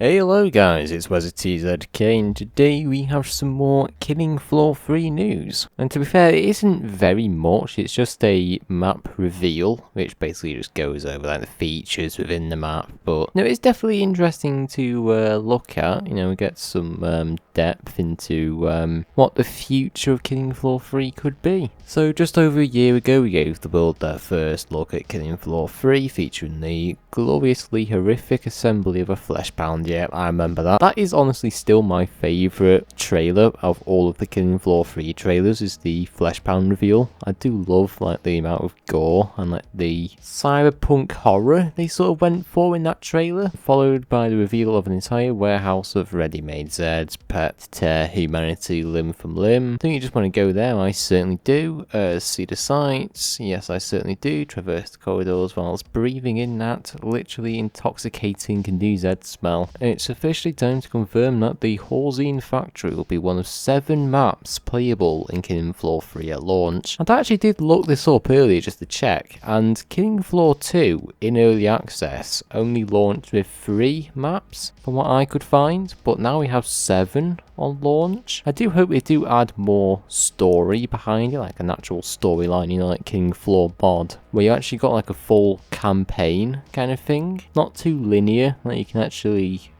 Hey, hello guys, it's WesTZK, and today we have some more Killing Floor 3 news. And to be fair, it isn't very much, it's just a map reveal, which basically just goes over like the features within the map. But no, it's definitely interesting to look at, we get some depth into what the future of Killing Floor 3 could be. So just over a year ago, we gave the world their first look at Killing Floor 3, featuring the gloriously horrific assembly of a flesh pound. Yeah, I remember that. That is honestly still my favourite trailer of all of the Killing Floor 3 trailers, is the flesh pound reveal. I do love like the amount of gore and like the cyberpunk horror they sort of went for in that trailer, followed by the reveal of an entire warehouse of ready-made Zeds, prepped to tear humanity limb from limb. Don't you just want to go there? I certainly do. See the sights? Yes, I certainly do. Traverse the corridors whilst breathing in that literally intoxicating new Zed smell. It's officially time to confirm that the Horzine Factory will be one of 7 maps playable in Killing Floor 3 at launch. And I actually did look this up earlier just to check, and Killing Floor 2 in early access only launched with 3 maps from what I could find, but now we have 7 on launch. I do hope they do add more story behind it, like an actual storyline, like Killing Floor mod, where you actually got like a full campaign kind of thing. Not too linear, like you can actually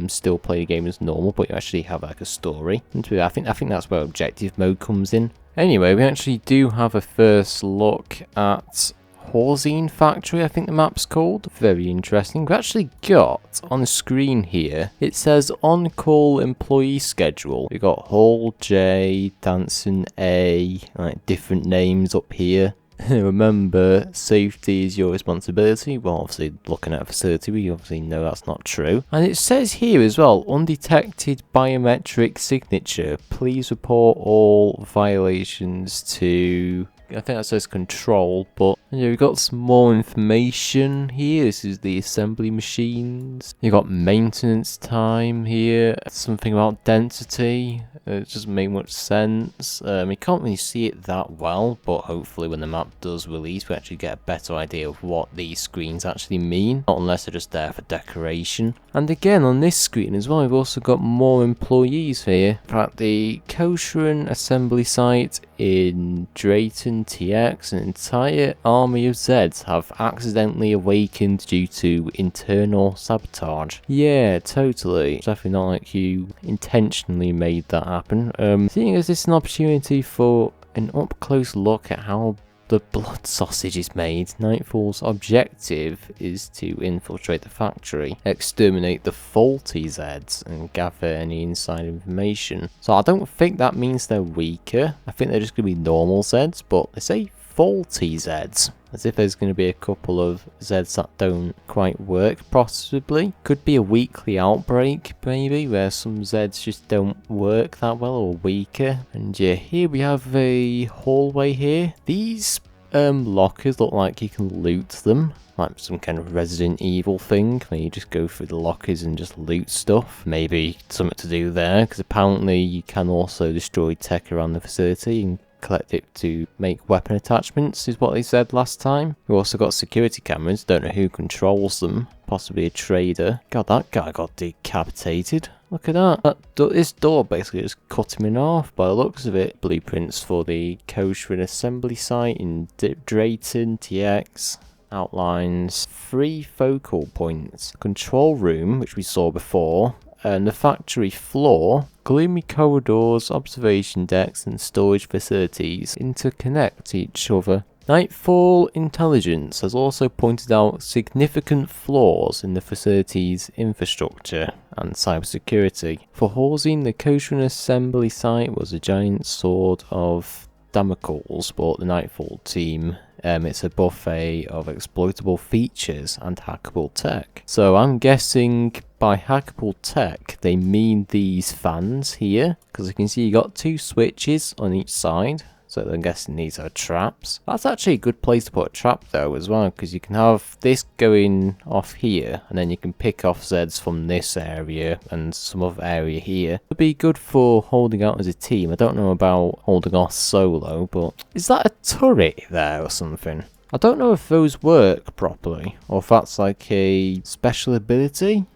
still play the game as normal, but you actually have like a story. And I think that's where objective mode comes in. Anyway, we actually do have a first look at Horzine Factory, I think the map's called. Very interesting. We've actually got on the screen here, it says on-call employee schedule. We've got Hall J, Danson A, like different names up here. Remember, safety is your responsibility. Well, obviously, looking at a facility, we obviously know that's not true. And it says here as well, undetected biometric signature. Please report all violations to... I think that says control, but we've got some more information here. This is the assembly machines. You've got maintenance time here. Something about density. It doesn't make much sense. You can't really see it that well, but hopefully when the map does release, we actually get a better idea of what these screens actually mean, not unless they're just there for decoration. And again, on this screen as well, we've also got more employees here. In fact, the Horzine assembly site in Drayton TX, an entire army of Zeds have accidentally awakened due to internal sabotage. Yeah, totally. It's definitely not like you intentionally made that happen. Seeing as this is an opportunity for an up-close look at how the blood sausage is made, Nightfall's objective is to infiltrate the factory, exterminate the faulty Zeds, and gather any inside information. So I don't think that means they're weaker. I think they're just going to be normal Zeds, but they say faulty Zeds, as if there's going to be a couple of Zeds that don't quite work, possibly. Could be a weekly outbreak, maybe, where some Zeds just don't work that well or weaker. And yeah, here we have a hallway here. These lockers look like you can loot them, like some kind of Resident Evil thing, where you just go through the lockers and just loot stuff. Maybe something to do there, because apparently you can also destroy tech around the facility and collect it to make weapon attachments, is what they said last time. We've also got security cameras, don't know who controls them, possibly a trader. God, that guy got decapitated. Look at that. This door basically just cut him in half by the looks of it. Blueprints for the Horzine assembly site in Drayton TX. Outlines 3 focal points. Control room, which we saw before, and the factory floor. Gloomy corridors, observation decks, and storage facilities interconnect each other. Nightfall Intelligence has also pointed out significant flaws in the facility's infrastructure and cybersecurity. For Horzine, the Horzine assembly site was a giant sword of Damocles, but the Nightfall team, it's a buffet of exploitable features and hackable tech. So I'm guessing by hackable tech they mean these fans here, because you can see you got 2 switches on each side. So I'm guessing these are traps. That's actually a good place to put a trap though as well, because you can have this going off here, and then you can pick off Zeds from this area and some other area here. It would be good for holding out as a team. I don't know about holding off solo, but is that a turret there or something? I don't know if those work properly, or if that's like a special ability.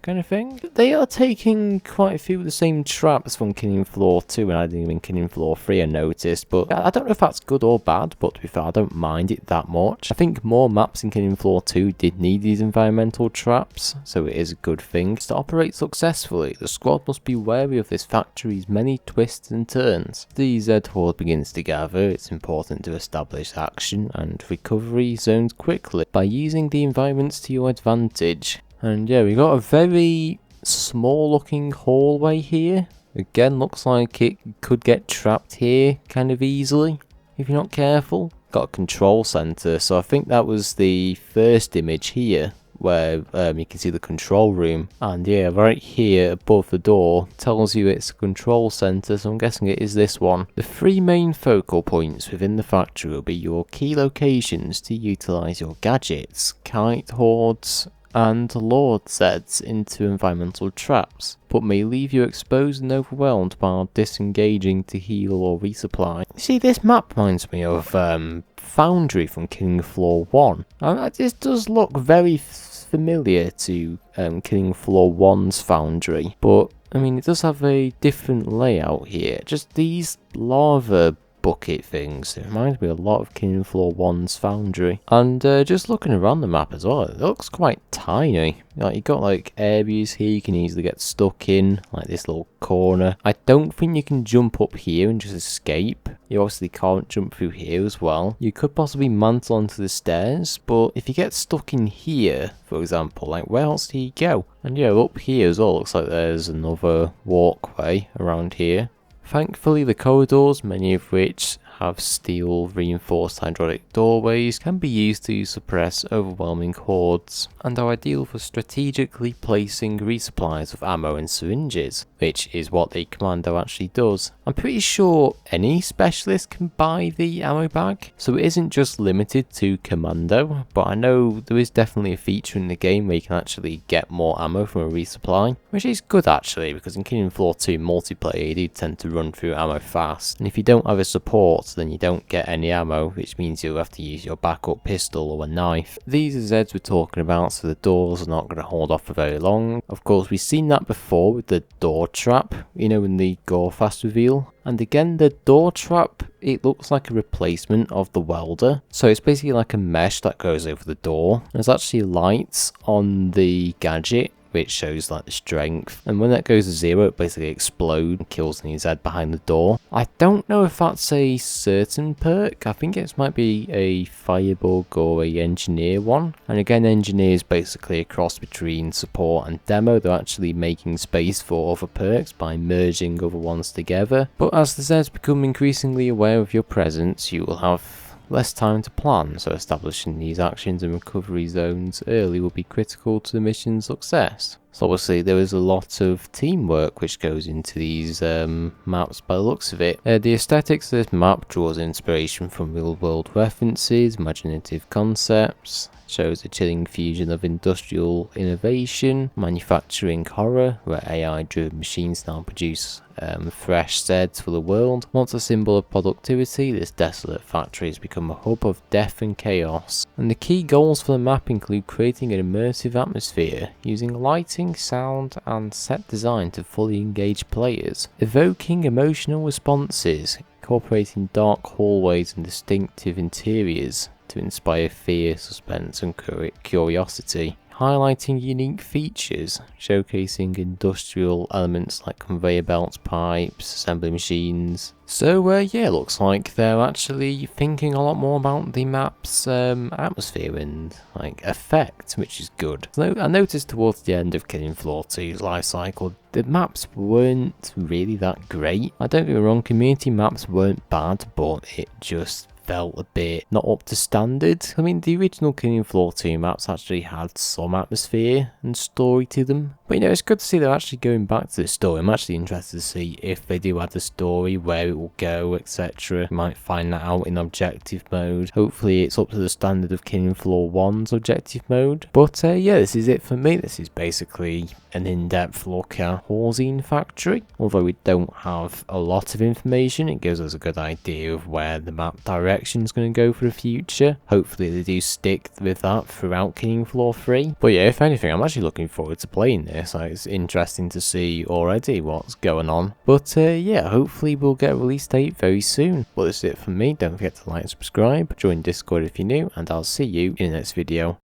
kind of thing. They are taking quite a few of the same traps from Killing Floor 2 and adding them in Killing Floor 3, I noticed, but I don't know if that's good or bad, but to be fair, I don't mind it that much. I think more maps in Killing Floor 2 did need these environmental traps, so it is a good thing. To operate successfully, the squad must be wary of this factory's many twists and turns. As the Z horde begins to gather, it's important to establish action and recovery zones quickly by using the environments to your advantage. And yeah, we got a very small looking hallway here. Again, looks like it could get trapped here kind of easily if you're not careful. Got a control center, so I think that was the first image here where you can see the control room, and yeah, right here above the door tells you it's a control center, so I'm guessing it is this one. The 3 main focal points within the factory will be your key locations to utilize your gadgets, kite hordes and lord sets into environmental traps, but may leave you exposed and overwhelmed while disengaging to heal or resupply. See, this map reminds me of Foundry from Killing Floor 1. This does look very familiar to Killing Floor 1's Foundry, but I mean, it does have a different layout here. Just these lava bucket things, it reminds me a lot of Killing Floor 1's Foundry. And just looking around the map as well, it looks quite tiny. Like, you got like areas here you can easily get stuck in, like this little corner. I don't think you can jump up here and just escape. You obviously can't jump through here as well. You could possibly mantle onto the stairs, but if you get stuck in here, for example, like where else do you go? And yeah, up here as well, looks like there's another walkway around here. Thankfully, the corridors, many of which have steel reinforced hydraulic doorways, can be used to suppress overwhelming hordes, and are ideal for strategically placing resupplies of ammo and syringes, which is what the commando actually does. I'm pretty sure any specialist can buy the ammo bag, so it isn't just limited to commando, but I know there is definitely a feature in the game where you can actually get more ammo from a resupply, which is good actually, because in Killing Floor 2 multiplayer you do tend to run through ammo fast, and if you don't have a support then you don't get any ammo, which means you'll have to use your backup pistol or a knife. These are Zeds we're talking about, so the doors are not going to hold off for very long. Of course, we've seen that before with the door trap, you know, in the Gore Fast reveal. And again, the door trap, it looks like a replacement of the welder. So it's basically like a mesh that goes over the door. There's actually lights on the gadget, which shows like the strength, and when that goes to 0 it basically explodes and kills the Z behind the door. I don't know if that's a certain perk. I think it might be a firebug or a engineer one, and again, engineer is basically a cross between support and demo. They're actually making space for other perks by merging other ones together, but as the Zeds become increasingly aware of your presence, you will have less time to plan, so establishing these actions and recovery zones early will be critical to the mission's success. So obviously there is a lot of teamwork which goes into these maps by the looks of it. The aesthetics of this map draws inspiration from real world references, imaginative concepts, shows a chilling fusion of industrial innovation, manufacturing horror, where AI-driven machines now produce fresh sets for the world. Once a symbol of productivity, this desolate factory has become a hub of death and chaos. And the key goals for the map include creating an immersive atmosphere, using lighting, sound, and set design to fully engage players, evoking emotional responses, incorporating dark hallways and distinctive interiors to inspire fear, suspense, and curiosity, highlighting unique features, showcasing industrial elements like conveyor belts, pipes, assembly machines. So yeah, looks like they're actually thinking a lot more about the map's atmosphere and like effect, which is good. So I noticed towards the end of Killing Floor 2's life cycle, the maps weren't really that great. I don't get me wrong, community maps weren't bad, but it just felt a bit not up to standard. I mean, the original Killing Floor 2 maps actually had some atmosphere and story to them. But you know, it's good to see they're actually going back to the story. I'm actually interested to see if they do add the story, where it will go, etc. We might find that out in objective mode. Hopefully it's up to the standard of Killing Floor 1's objective mode. But yeah, this is it for me. This is basically an in-depth look at Horzine Factory. Although we don't have a lot of information, it gives us a good idea of where the map direction direction is going to go for the future. Hopefully they do stick with that throughout Killing Floor 3. But yeah, if anything, I'm actually looking forward to playing this. Like, it's interesting to see already what's going on. But yeah, hopefully we'll get a release date very soon. But that's it from me. Don't forget to like and subscribe, join Discord if you're new, and I'll see you in the next video.